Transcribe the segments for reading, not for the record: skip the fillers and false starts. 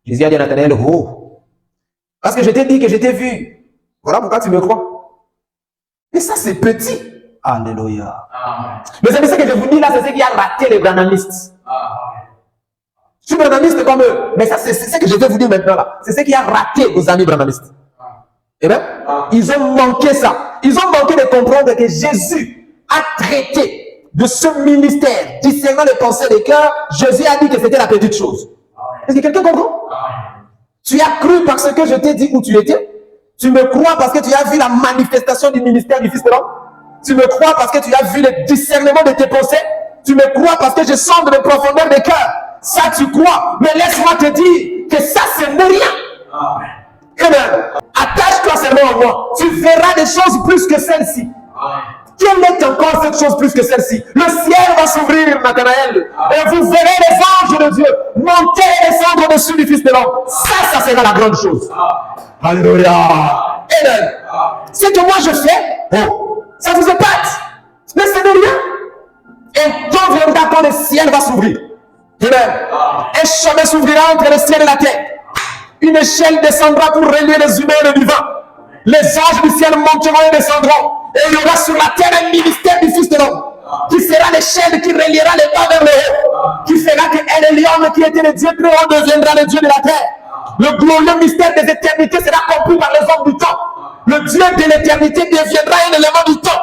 Jésus a dit à Nathanaël, oh, parce que je t'ai dit que je t'ai vu. Voilà pourquoi tu me crois. Mais ça, c'est petit. Alléluia. Mais c'est ce que je vous dis là, c'est ce qui a raté les branhamistes. Je suis branhamiste comme eux. Mais ça, c'est ce que je vais vous dire maintenant là. C'est ce qui a raté vos amis branhamistes. Eh bien, ils ont manqué ça. Ils ont manqué de comprendre que Jésus a traité de ce ministère, discernant les pensées des cœurs. Jésus a dit que c'était la petite chose. Est-ce que quelqu'un comprend? Tu as cru parce que je t'ai dit où tu étais. Tu me crois parce que tu as vu la manifestation du ministère du Fils de l'homme. Tu me crois parce que tu as vu le discernement de tes pensées. Tu me crois parce que je sonde les profondeurs des cœurs. Ça, tu crois. Mais laisse-moi te dire que ça, ce n'est rien. Amen. Attache-toi seulement à moi. Tu verras des choses plus que celle-ci. Quelle est encore cette chose plus que celle-ci? Le ciel va s'ouvrir, Nathanaël. Et vous verrez les anges de Dieu monter et descendre au-dessus du Fils de l'homme. Ça sera la grande chose. Alléluia. Amen. Ce que moi je fais, ça vous épate. Mais ce n'est rien. Et quand viendra quand le ciel va s'ouvrir. Amen. Un chemin s'ouvrira entre le ciel et la terre. Une échelle descendra pour relier les humains et les divins. Les anges du ciel monteront et descendront. Et il y aura sur la terre un ministère du Fils de l'homme. Qui sera l'échelle qui reliera les bas vers le haut. Qui fera que l'homme qui était le Dieu très haut deviendra le Dieu de la terre. Le glorieux mystère des éternités sera compris par les hommes du temps. Le Dieu de l'éternité deviendra un élément du temps.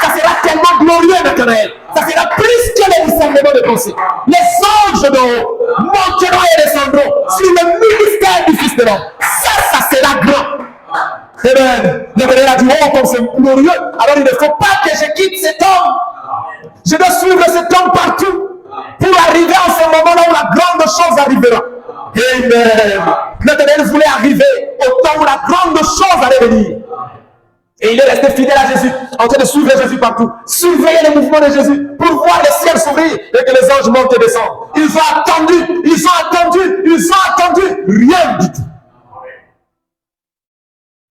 Ça sera tellement glorieux, Nathanaël. Ça sera plus que le discernement de pensée. Les anges d'en haut monteront et descendront sur le ministère du Fils de l'homme. Ça sera grand. Amen. Nathanaël a dit, oh, comme c'est glorieux. Alors il ne faut pas que je quitte cet homme. Je dois suivre cet homme partout pour arriver à ce moment-là où la grande chose arrivera. Amen. Nathanaël voulait arriver au temps où la grande chose allait venir. Et il est resté fidèle à Jésus, en train de suivre Jésus partout, surveiller les mouvements de Jésus, pour voir le ciel s'ouvrir et que les anges montent et descendent. Ils ont attendu, rien du tout.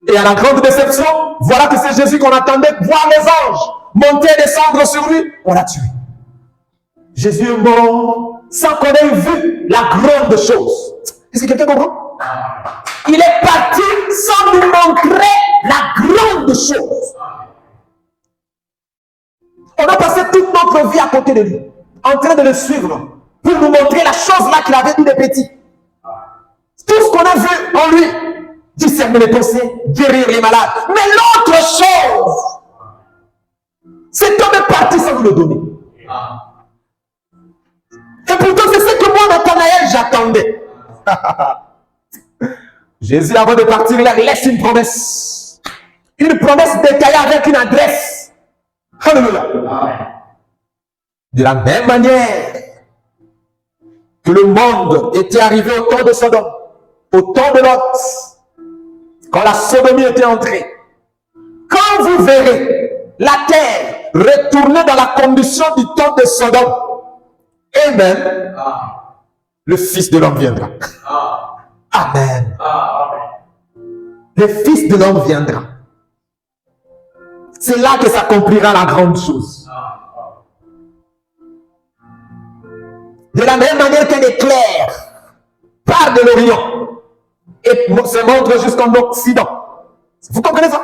Et à la grande déception, voilà que c'est Jésus qu'on attendait voir les anges monter et descendre sur lui. On l'a tué. Jésus est mort sans qu'on ait vu la grande chose. Est-ce que quelqu'un comprend? Il est parti sans nous montrer la grande chose. On a passé toute notre vie à côté de lui, en train de le suivre, pour nous montrer la chose là qu'il avait dit de petit. Tout ce qu'on a vu en lui, discerner les pensées, guérir les malades. Mais l'autre chose, cet homme est parti sans nous le donner. Et pourtant, c'est ce que moi, Nathanaël, j'attendais. Jésus, avant de partir, il laisse une promesse. Une promesse détaillée avec une adresse. Alléluia. De la même manière que le monde était arrivé au temps de Sodome, au temps de Lot, quand la sodomie était entrée, quand vous verrez la terre retourner dans la condition du temps de Sodome, amen, le Fils de l'homme viendra. Amen. Le Fils de l'homme viendra. C'est là que s'accomplira la grande chose. De la même manière qu'un éclair part de l'Orient et se montre jusqu'en Occident. Vous comprenez ça?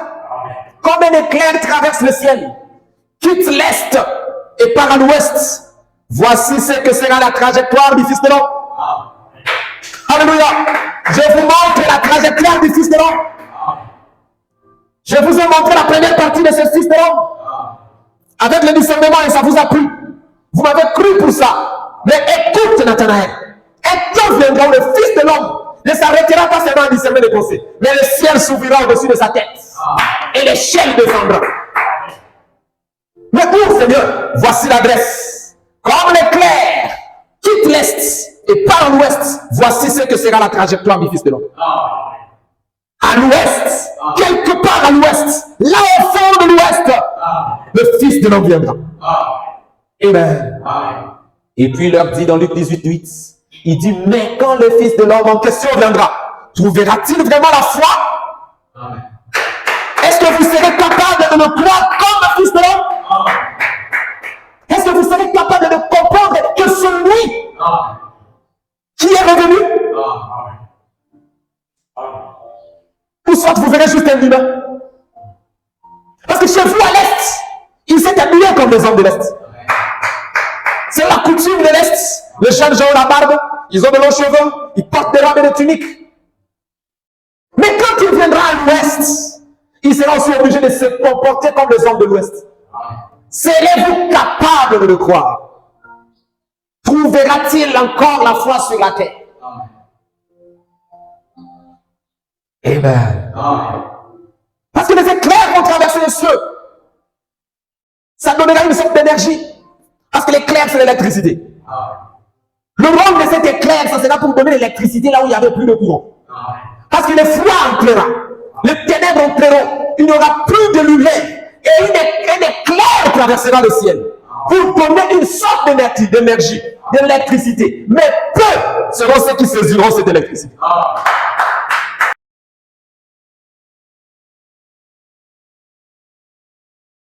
Comme un éclair traverse le ciel, quitte l'Est et part à l'Ouest, voici ce que sera la trajectoire du Fils de l'homme. Alléluia. Je vous montre la trajectoire du Fils de l'homme. Je vous ai montré la première partie de ce Fils de l'homme. Avec le discernement, et ça vous a plu. Vous m'avez cru pour ça. Mais écoute, Nathanaël. Un temps viendra où le Fils de l'homme ne s'arrêtera pas seulement à discerner les pensées, mais le ciel s'ouvrira au-dessus de sa tête. Et l'échelle descendra. Mais pour Seigneur, voici l'adresse. Comme l'éclair quitte l'Est et part à l'Ouest, voici ce que sera la trajectoire du Fils de l'homme. À l'Ouest, quelque part à l'Ouest, là au fond de l'Ouest, le Fils de l'homme viendra. Amen. Et puis il leur dit dans Luc 18:8, il dit, mais quand le Fils de l'homme en question viendra, trouvera-t-il vraiment la foi? Est-ce que vous serez capable de le croire comme le Fils de l'homme? Est-ce que vous serez capable de comprendre que celui qui est revenu soit vous verrez juste un humain. Parce que chez vous à l'Est, ils s'est habillé comme les hommes de l'Est. C'est la coutume de l'Est. Les jeunes gens ont la barbe, ils ont de longs cheveux, ils portent des robes et des tuniques. Mais quand il viendra à l'Ouest, il sera aussi obligé de se comporter comme les hommes de l'Ouest. Serez-vous capable de le croire? Trouvera-t-il encore la foi sur la terre? Amen. Parce que les éclairs vont traverser les cieux. Ça donnera une sorte d'énergie. Parce que l'éclair, c'est l'électricité. Le rôle de cet éclair, ça sera pour donner l'électricité là où il n'y avait plus de courant. Parce que les froids entrera, les ténèbres entreront, il n'y aura plus de lumière. Et un éclair traversera le ciel pour donner une sorte d'énergie, d'électricité. Mais peu seront ceux qui saisiront cette électricité.